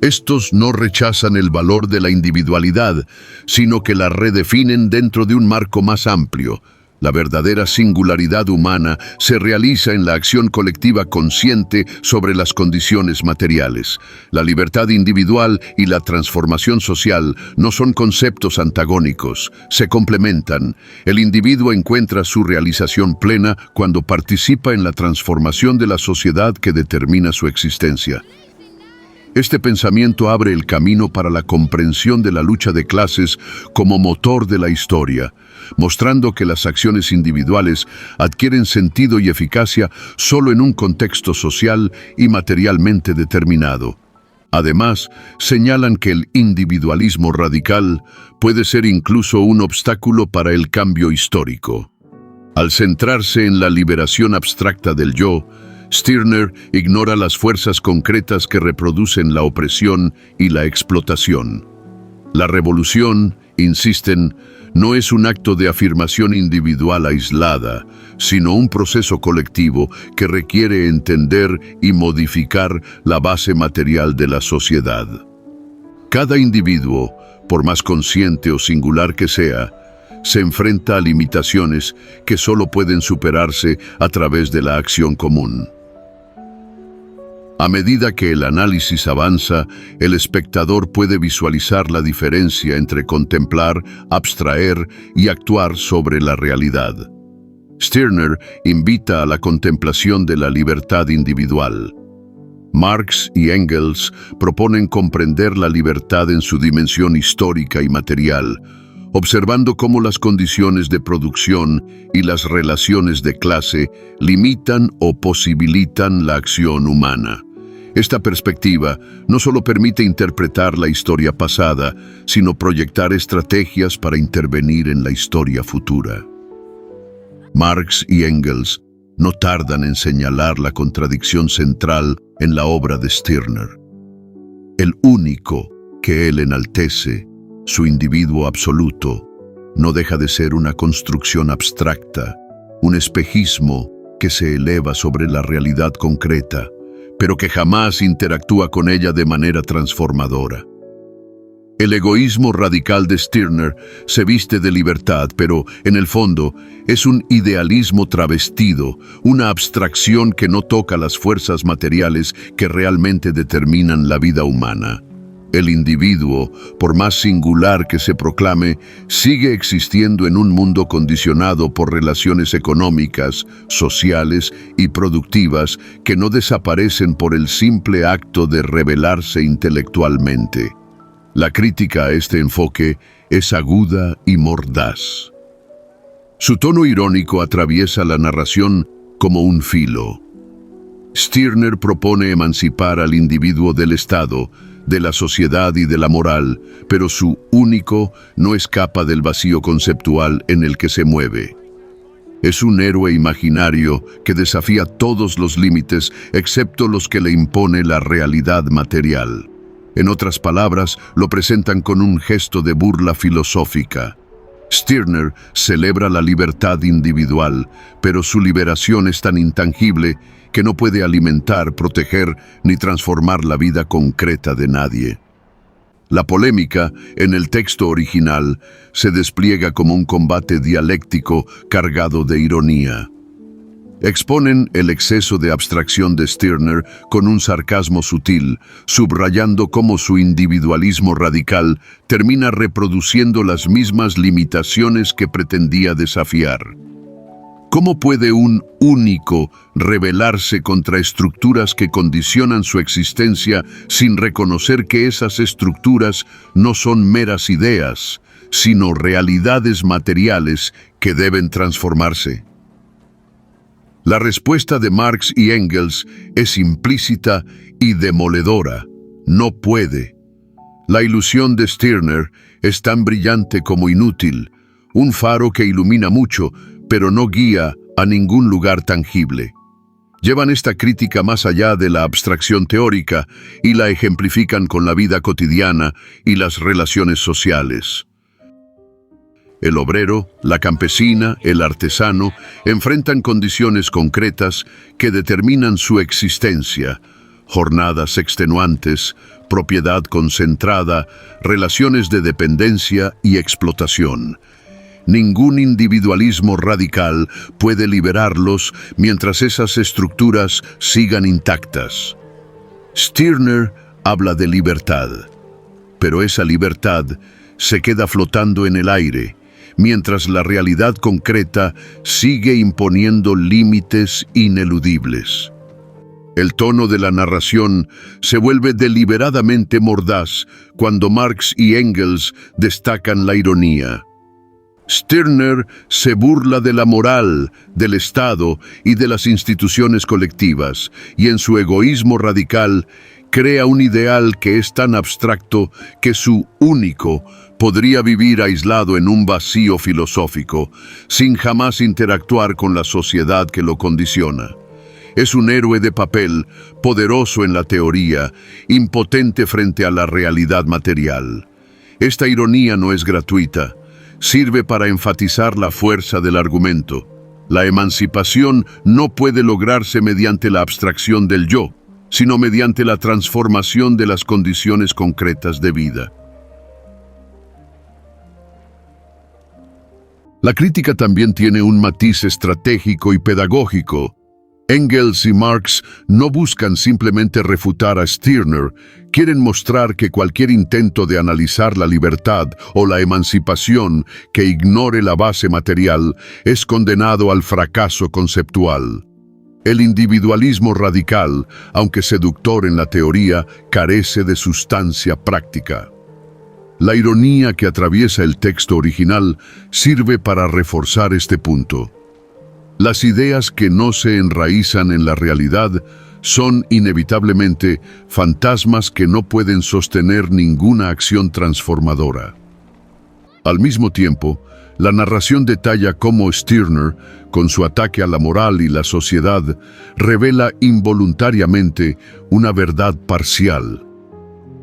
Estos no rechazan el valor de la individualidad, sino que la redefinen dentro de un marco más amplio, La verdadera singularidad humana se realiza en la acción colectiva consciente sobre las condiciones materiales. La libertad individual y la transformación social no son conceptos antagónicos, se complementan. El individuo encuentra su realización plena cuando participa en la transformación de la sociedad que determina su existencia. Este pensamiento abre el camino para la comprensión de la lucha de clases como motor de la historia, mostrando que las acciones individuales adquieren sentido y eficacia solo en un contexto social y materialmente determinado. Además, señalan que el individualismo radical puede ser incluso un obstáculo para el cambio histórico. Al centrarse en la liberación abstracta del yo, Stirner ignora las fuerzas concretas que reproducen la opresión y la explotación. La revolución, insisten, no es un acto de afirmación individual aislada, sino un proceso colectivo que requiere entender y modificar la base material de la sociedad. Cada individuo, por más consciente o singular que sea, se enfrenta a limitaciones que solo pueden superarse a través de la acción común. A medida que el análisis avanza, el espectador puede visualizar la diferencia entre contemplar, abstraer y actuar sobre la realidad. Stirner invita a la contemplación de la libertad individual. Marx y Engels proponen comprender la libertad en su dimensión histórica y material, observando cómo las condiciones de producción y las relaciones de clase limitan o posibilitan la acción humana. Esta perspectiva no solo permite interpretar la historia pasada, sino proyectar estrategias para intervenir en la historia futura. Marx y Engels no tardan en señalar la contradicción central en la obra de Stirner. El único que él enaltece, su individuo absoluto, no deja de ser una construcción abstracta, un espejismo que se eleva sobre la realidad concreta, pero que jamás interactúa con ella de manera transformadora. El egoísmo radical de Stirner se viste de libertad, pero, en el fondo, es un idealismo travestido, una abstracción que no toca las fuerzas materiales que realmente determinan la vida humana. El individuo, por más singular que se proclame, sigue existiendo en un mundo condicionado por relaciones económicas, sociales y productivas que no desaparecen por el simple acto de rebelarse intelectualmente. La crítica a este enfoque es aguda y mordaz. Su tono irónico atraviesa la narración como un filo. Stirner propone emancipar al individuo del Estado, de la sociedad y de la moral, pero su único no escapa del vacío conceptual en el que se mueve. Es un héroe imaginario que desafía todos los límites excepto los que le impone la realidad material. En otras palabras, lo presentan con un gesto de burla filosófica. Stirner celebra la libertad individual, pero su liberación es tan intangible que no puede alimentar, proteger ni transformar la vida concreta de nadie. La polémica, en el texto original, se despliega como un combate dialéctico cargado de ironía. Exponen el exceso de abstracción de Stirner con un sarcasmo sutil, subrayando cómo su individualismo radical termina reproduciendo las mismas limitaciones que pretendía desafiar. ¿Cómo puede un único rebelarse contra estructuras que condicionan su existencia sin reconocer que esas estructuras no son meras ideas, sino realidades materiales que deben transformarse? La respuesta de Marx y Engels es implícita y demoledora. No puede. La ilusión de Stirner es tan brillante como inútil, un faro que ilumina mucho, pero no guía a ningún lugar tangible. Llevan esta crítica más allá de la abstracción teórica y la ejemplifican con la vida cotidiana y las relaciones sociales. El obrero, la campesina, el artesano enfrentan condiciones concretas que determinan su existencia: jornadas extenuantes, propiedad concentrada, relaciones de dependencia y explotación. Ningún individualismo radical puede liberarlos mientras esas estructuras sigan intactas. Stirner habla de libertad, pero esa libertad se queda flotando en el aire, mientras la realidad concreta sigue imponiendo límites ineludibles. El tono de la narración se vuelve deliberadamente mordaz cuando Marx y Engels destacan la ironía. Stirner se burla de la moral, del Estado y de las instituciones colectivas, y en su egoísmo radical crea un ideal que es tan abstracto que su único podría vivir aislado en un vacío filosófico, sin jamás interactuar con la sociedad que lo condiciona. Es un héroe de papel, poderoso en la teoría, impotente frente a la realidad material. Esta ironía no es gratuita. Sirve para enfatizar la fuerza del argumento. La emancipación no puede lograrse mediante la abstracción del yo, sino mediante la transformación de las condiciones concretas de vida. La crítica también tiene un matiz estratégico y pedagógico. Engels y Marx no buscan simplemente refutar a Stirner, quieren mostrar que cualquier intento de analizar la libertad o la emancipación que ignore la base material es condenado al fracaso conceptual. El individualismo radical, aunque seductor en la teoría, carece de sustancia práctica. La ironía que atraviesa el texto original sirve para reforzar este punto. Las ideas que no se enraizan en la realidad son inevitablemente fantasmas que no pueden sostener ninguna acción transformadora. Al mismo tiempo, la narración detalla cómo Stirner, con su ataque a la moral y la sociedad, revela involuntariamente una verdad parcial.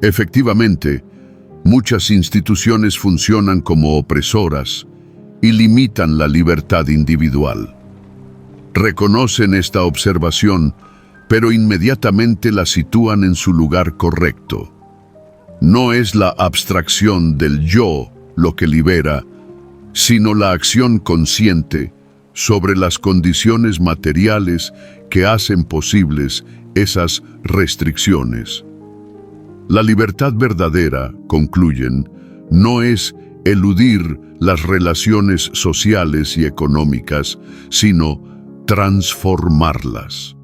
Efectivamente, muchas instituciones funcionan como opresoras y limitan la libertad individual. Reconocen esta observación, pero inmediatamente la sitúan en su lugar correcto. No es la abstracción del yo lo que libera, sino la acción consciente sobre las condiciones materiales que hacen posibles esas restricciones. La libertad verdadera, concluyen, no es eludir las relaciones sociales y económicas, sino transformarlas.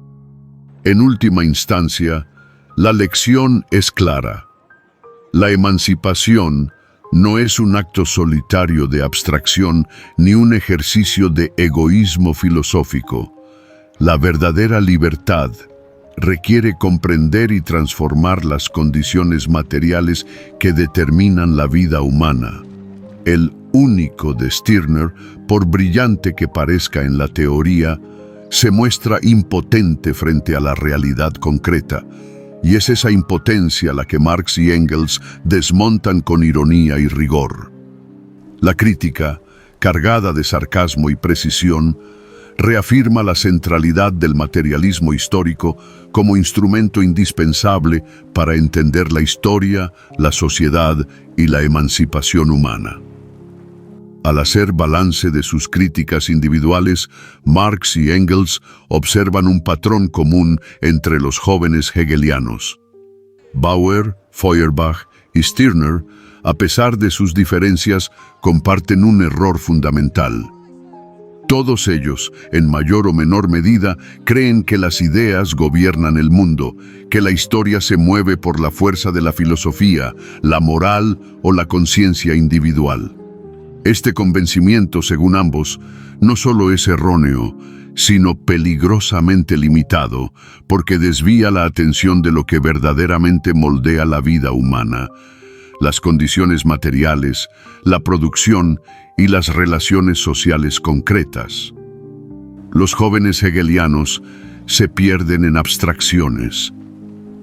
En última instancia, la lección es clara. La emancipación no es un acto solitario de abstracción ni un ejercicio de egoísmo filosófico. La verdadera libertad requiere comprender y transformar las condiciones materiales que determinan la vida humana. El único de Stirner, por brillante que parezca en la teoría, se muestra impotente frente a la realidad concreta, y es esa impotencia la que Marx y Engels desmontan con ironía y rigor. La crítica, cargada de sarcasmo y precisión, reafirma la centralidad del materialismo histórico como instrumento indispensable para entender la historia, la sociedad y la emancipación humana. Al hacer balance de sus críticas individuales, Marx y Engels observan un patrón común entre los jóvenes hegelianos. Bauer, Feuerbach y Stirner, a pesar de sus diferencias, comparten un error fundamental. Todos ellos, en mayor o menor medida, creen que las ideas gobiernan el mundo, que la historia se mueve por la fuerza de la filosofía, la moral o la conciencia individual. Este convencimiento, según ambos, no solo es erróneo, sino peligrosamente limitado, porque desvía la atención de lo que verdaderamente moldea la vida humana, las condiciones materiales, la producción y las relaciones sociales concretas. Los jóvenes hegelianos se pierden en abstracciones.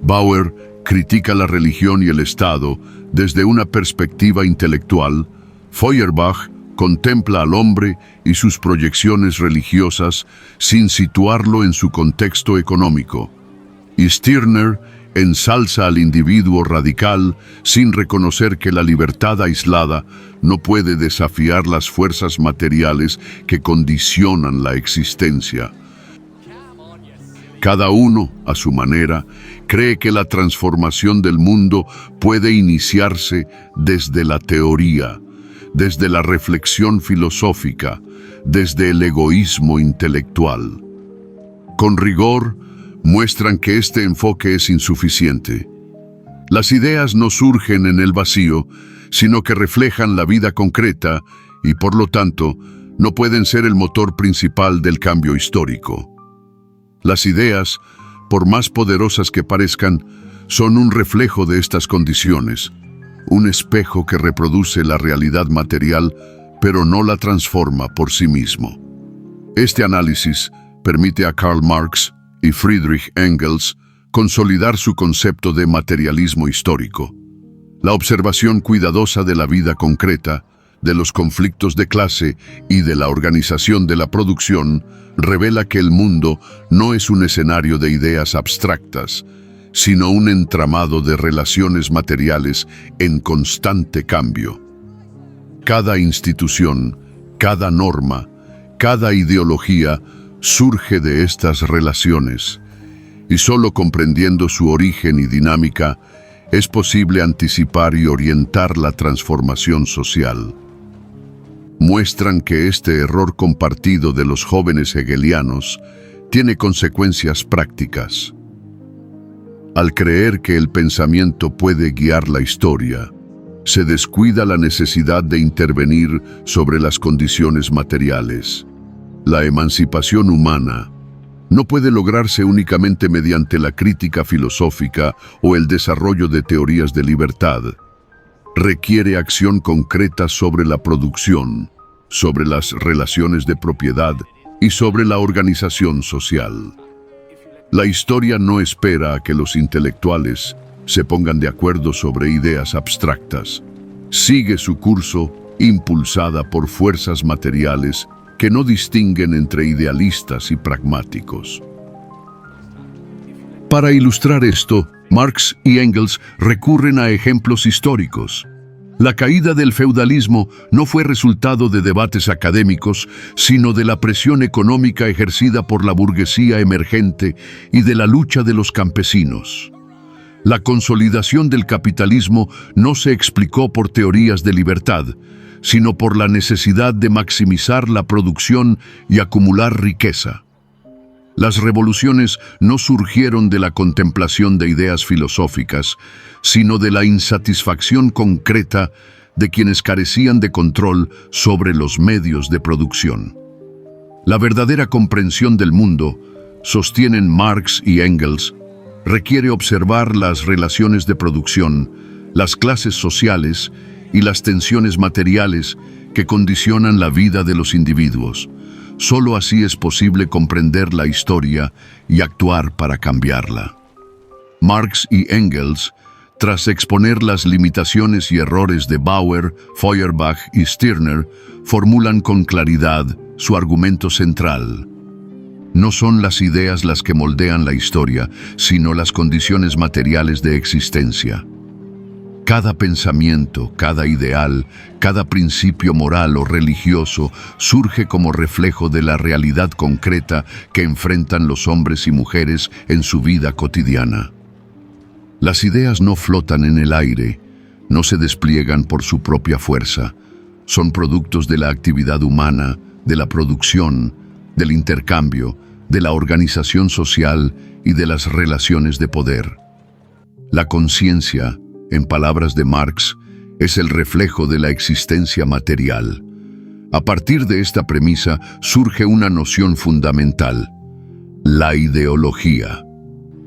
Bauer critica la religión y el Estado desde una perspectiva intelectual. Feuerbach contempla al hombre y sus proyecciones religiosas sin situarlo en su contexto económico. Y Stirner ensalza al individuo radical sin reconocer que la libertad aislada no puede desafiar las fuerzas materiales que condicionan la existencia. Cada uno, a su manera, cree que la transformación del mundo puede iniciarse desde la teoría, desde la reflexión filosófica, desde el egoísmo intelectual. Con rigor, muestran que este enfoque es insuficiente. Las ideas no surgen en el vacío, sino que reflejan la vida concreta y, por lo tanto, no pueden ser el motor principal del cambio histórico. Las ideas, por más poderosas que parezcan, son un reflejo de estas condiciones, un espejo que reproduce la realidad material, pero no la transforma por sí mismo. Este análisis permite a Karl Marx y Friedrich Engels consolidar su concepto de materialismo histórico. La observación cuidadosa de la vida concreta, de los conflictos de clase y de la organización de la producción revela que el mundo no es un escenario de ideas abstractas, sino un entramado de relaciones materiales en constante cambio. Cada institución, cada norma, cada ideología surge de estas relaciones, y solo comprendiendo su origen y dinámica es posible anticipar y orientar la transformación social. Muestran que este error compartido de los jóvenes hegelianos tiene consecuencias prácticas. Al creer que el pensamiento puede guiar la historia, se descuida la necesidad de intervenir sobre las condiciones materiales. La emancipación humana no puede lograrse únicamente mediante la crítica filosófica o el desarrollo de teorías de libertad. Requiere acción concreta sobre la producción, sobre las relaciones de propiedad y sobre la organización social. La historia no espera a que los intelectuales se pongan de acuerdo sobre ideas abstractas. Sigue su curso impulsada por fuerzas materiales que no distinguen entre idealistas y pragmáticos. Para ilustrar esto, Marx y Engels recurren a ejemplos históricos. La caída del feudalismo no fue resultado de debates académicos, sino de la presión económica ejercida por la burguesía emergente y de la lucha de los campesinos. La consolidación del capitalismo no se explicó por teorías de libertad, sino por la necesidad de maximizar la producción y acumular riqueza. Las revoluciones no surgieron de la contemplación de ideas filosóficas, sino de la insatisfacción concreta de quienes carecían de control sobre los medios de producción. La verdadera comprensión del mundo, sostienen Marx y Engels, requiere observar las relaciones de producción, las clases sociales y las tensiones materiales que condicionan la vida de los individuos. Solo así es posible comprender la historia y actuar para cambiarla. Marx y Engels, tras exponer las limitaciones y errores de Bauer, Feuerbach y Stirner, formulan con claridad su argumento central. No son las ideas las que moldean la historia, sino las condiciones materiales de existencia. Cada pensamiento, cada ideal, cada principio moral o religioso surge como reflejo de la realidad concreta que enfrentan los hombres y mujeres en su vida cotidiana. Las ideas no flotan en el aire, no se despliegan por su propia fuerza. Son productos de la actividad humana, de la producción, del intercambio, de la organización social y de las relaciones de poder. La conciencia, en palabras de Marx, es el reflejo de la existencia material. A partir de esta premisa surge una noción fundamental: la ideología.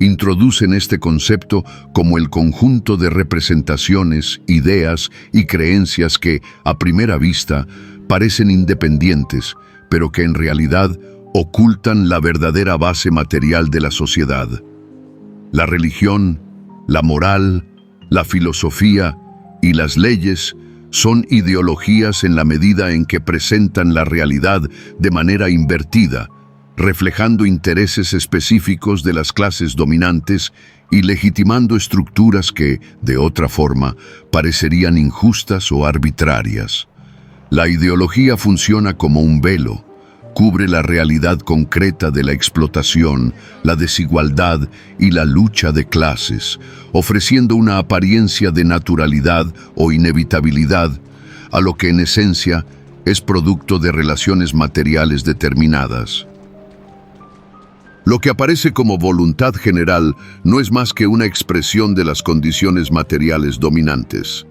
Introducen este concepto como el conjunto de representaciones, ideas y creencias que, a primera vista, parecen independientes, pero que en realidad ocultan la verdadera base material de la sociedad. La religión, la moral, la filosofía y las leyes son ideologías en la medida en que presentan la realidad de manera invertida, reflejando intereses específicos de las clases dominantes y legitimando estructuras que, de otra forma, parecerían injustas o arbitrarias. La ideología funciona como un velo, cubre la realidad concreta de la explotación, la desigualdad y la lucha de clases, ofreciendo una apariencia de naturalidad o inevitabilidad a lo que en esencia es producto de relaciones materiales determinadas. Lo que aparece como voluntad general no es más que una expresión de las condiciones materiales dominantes.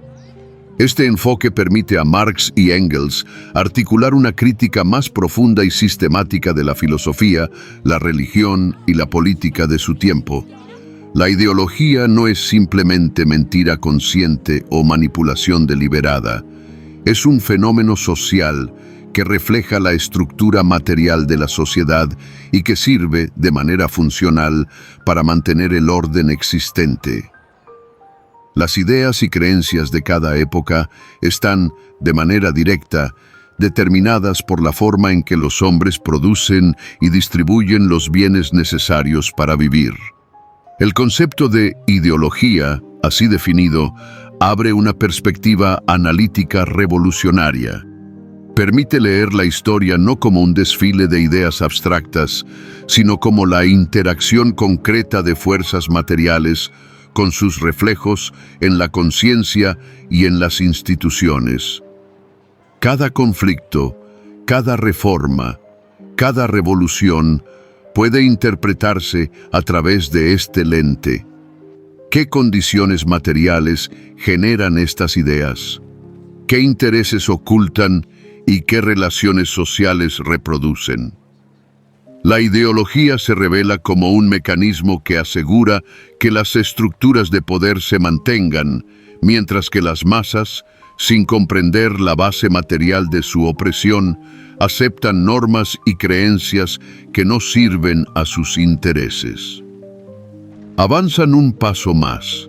Este enfoque permite a Marx y Engels articular una crítica más profunda y sistemática de la filosofía, la religión y la política de su tiempo. La ideología no es simplemente mentira consciente o manipulación deliberada. Es un fenómeno social que refleja la estructura material de la sociedad y que sirve, de manera funcional, para mantener el orden existente. Las ideas y creencias de cada época están, de manera directa, determinadas por la forma en que los hombres producen y distribuyen los bienes necesarios para vivir. El concepto de ideología, así definido, abre una perspectiva analítica revolucionaria. Permite leer la historia no como un desfile de ideas abstractas, sino como la interacción concreta de fuerzas materiales con sus reflejos en la conciencia y en las instituciones. Cada conflicto, cada reforma, cada revolución puede interpretarse a través de este lente. ¿Qué condiciones materiales generan estas ideas? ¿Qué intereses ocultan y qué relaciones sociales reproducen? La ideología se revela como un mecanismo que asegura que las estructuras de poder se mantengan, mientras que las masas, sin comprender la base material de su opresión, aceptan normas y creencias que no sirven a sus intereses. Avanzan un paso más.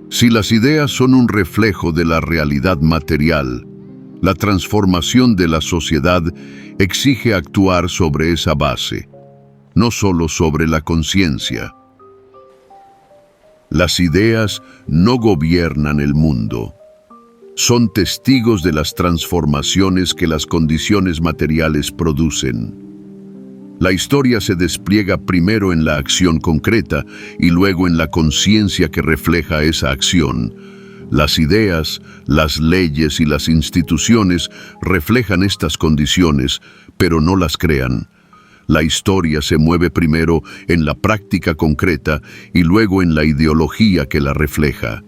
Si las ideas son un reflejo de la realidad material, la transformación de la sociedad exige actuar sobre esa base, no solo sobre la conciencia. Las ideas no gobiernan el mundo. Son testigos de las transformaciones que las condiciones materiales producen. La historia se despliega primero en la acción concreta y luego en la conciencia que refleja esa acción. Las ideas, las leyes y las instituciones reflejan estas condiciones, pero no las crean. La historia se mueve primero en la práctica concreta y luego en la ideología que la refleja.